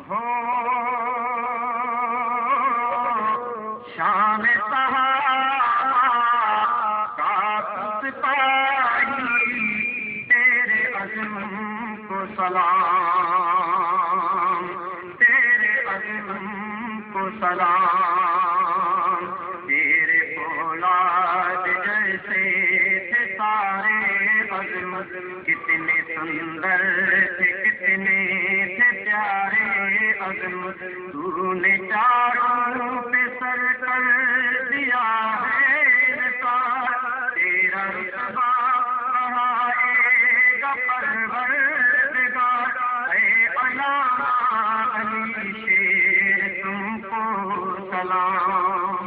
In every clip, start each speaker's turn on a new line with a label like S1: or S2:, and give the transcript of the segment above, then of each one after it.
S1: ہو شان صحابہ کا سپاہی تیرے عزم کو سلام، تیرے عزم کو سلام، تیرے فولاد جیسے تھے سارے عزم، کتنے سندر تھے کتنے تھے پیارے عزم، تو نے چاروں پہ سر کر دیا ہے نثار، تیرا رتبہ بڑھائے گا پروردگار، اے علامہ علی شیر تم کو سلام،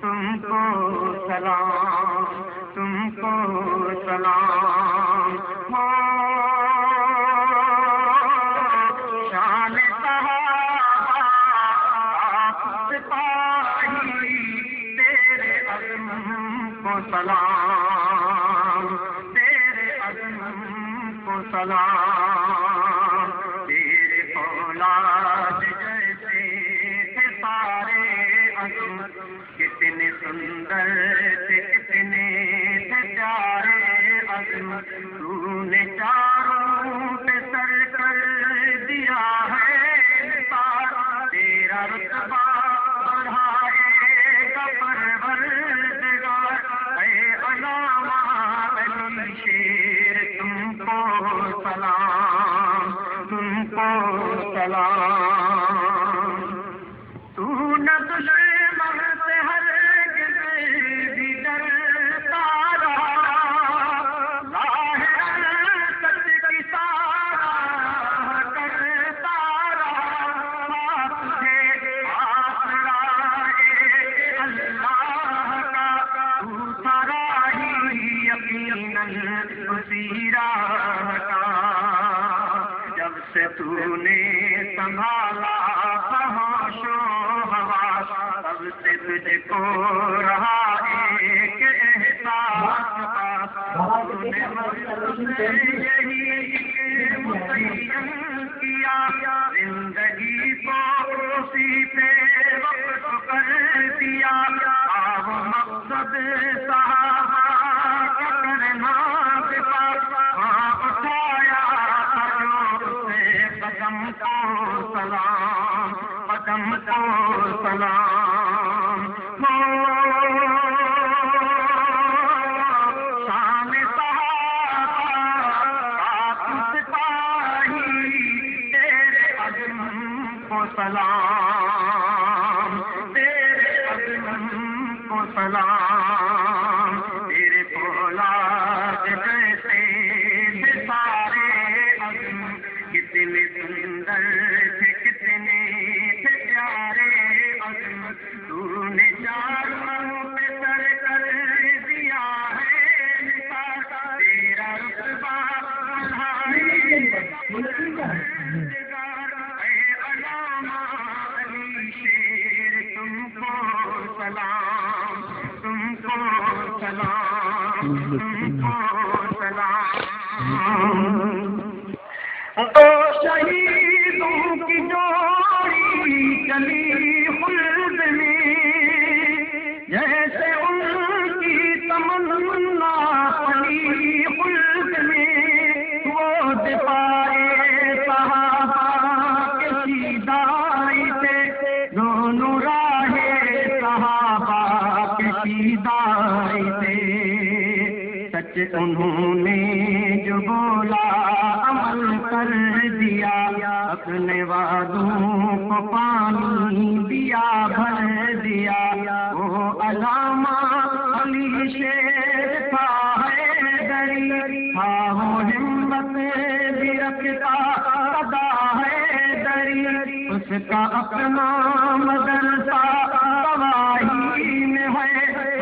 S1: تم کو سلام، تم کو سلام، ہو شان صحابہ آپ سپاہی تیرے عزم کو سلام، تیرے عزم کو سلام، تیرے فولاد جیسے تھے سارے عزم، کتنے سندر تھے کتنے تھے پیارے عزم، تو نے چاروں پہ سر کر دیا ہے نثار، تیرا رتبہ بڑھائے گا پروردگار، اے علامہ علی شیر تم کو سلام، تم کو سلام، تو نہ دشمن سے ہرگز بھی ڈرتا رہا، ظاہر سچ کی سارا کرتا رہا، تجھے آسرا اللہ کا تو تھا راہی یقیناً اسی راہ کا، جب سے تو نے سنبھالا ہوش و حواس، تب سے تجھ کو رہا ایک احساس پاس، تو نے یہی متعین کیا زندگی کو اسی پہ وقف کر دیا، آب مقصد صحابہ کا کرنا دفاع، ہاں اٹھایا جو اسے قدم کو سلام، قدم کو سلام، ہو شان صحابہ آپ سپاہی تیرے عزم کو سلام، تیرے عزم کو سلام، تیرے فولاد جیسے تھے سارے عزم، کتنے سندر تھے کتنے تھے پیارے عزم، تو نے چاروں پہ سر کر دیا ہے نثار، تیرا رتبہ بڑھائے پروردگار، اے علامہ علی شیر تم کو سلام، تم کو سلام، تم کو سلام، دو شہیدوں کی جوڑی چلی خلد میں، جیسے ان کی تمنا پڑی خلد میں، وہ دفاع صحابہ کے سیدائی تھے، دونوں راہ صحابہ کے سیدائی تھے، سچ انہوں نے جو بولا عمل کر دیا، اپنے وعدوں کو پانی دیا بھر دیا، وہ علامہ علی شیر تھا حیدری، تھا وہ ہمت بھی رکھتا ادا حیدری، اس کا اپنا مدرسہ گواہی میں ہے،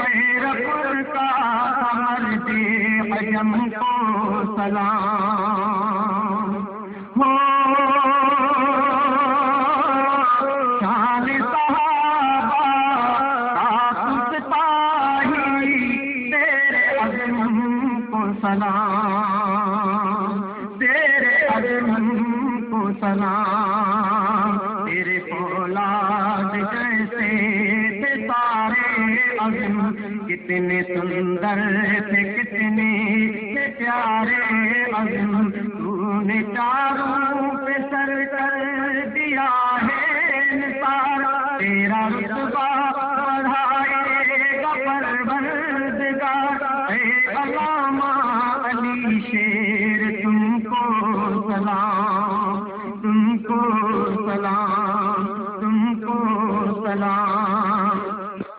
S1: حیرپور کا مرد عجم کو سلام، ہو شان صحابہ آپ سپاہی تیرے عزم کو سلام، تیرے عزم کو سلام، تیرے فولاد جیسے تھے سارے عزم، کتنے سندر تھے کتنے تھے پیارے عزم، تو نے چاروں پہ سر کر دیا ہے نثار، تیرا رتبہ بڑھائے گا پروردگار، اے علامہ علی شیر تم کو سلام، تم کو سلام، تم کو سلام۔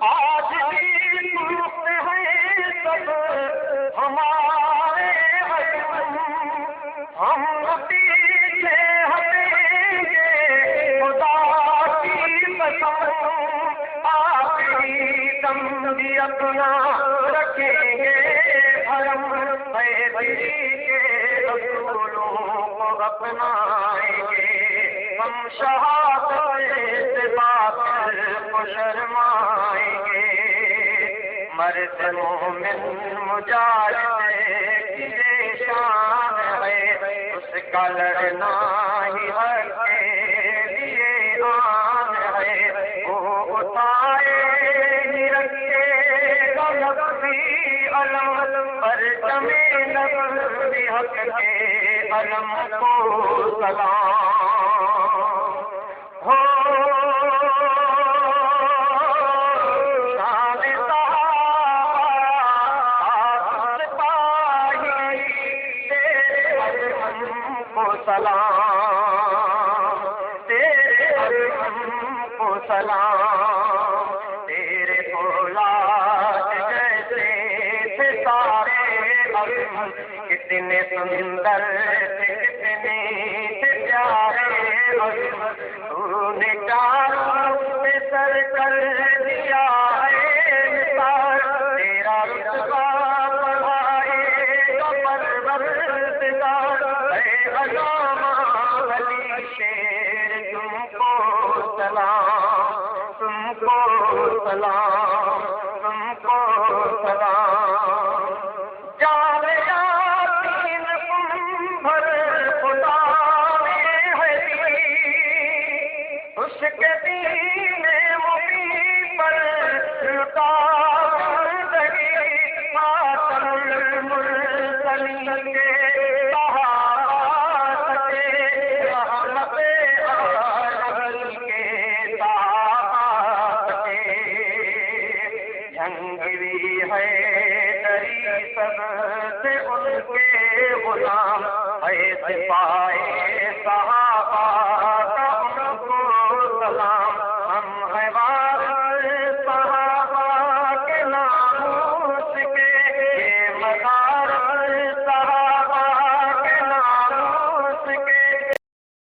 S1: آج بھی مفت ہے سب ہمارے حکم، ہم پیچھے ہٹیں گے خدا کی قسم، آخری دم بھی اپنا رکھیں گے حرم، کے رسولوں کو اپنائیں گے، ہم شہادت سے باطل کو شرمائیں گے، مرد مومن مجاہد کی یہ شان ہے، اس کا لڑنا ہی ہر کے لیے آن ہے، وہ اٹھائے ہی رکھے گا نبی علم، پرچم نبی حق کے علم کو سلام ہو، شان صحابہ سپاہی تیرے علم کو سلام، تیرے علم کو سلام، تیرے فولاد جیسے تھے سارے عزم، کتنے سندر تھے کتنے تھے پیارے عزم، تو نے چاروں پہ سر کر دیا ہے نثار، تیرا رتبہ بڑھائے گا پروردگار، اے علامہ علی شیر تم کو سلام، تم کو سلام۔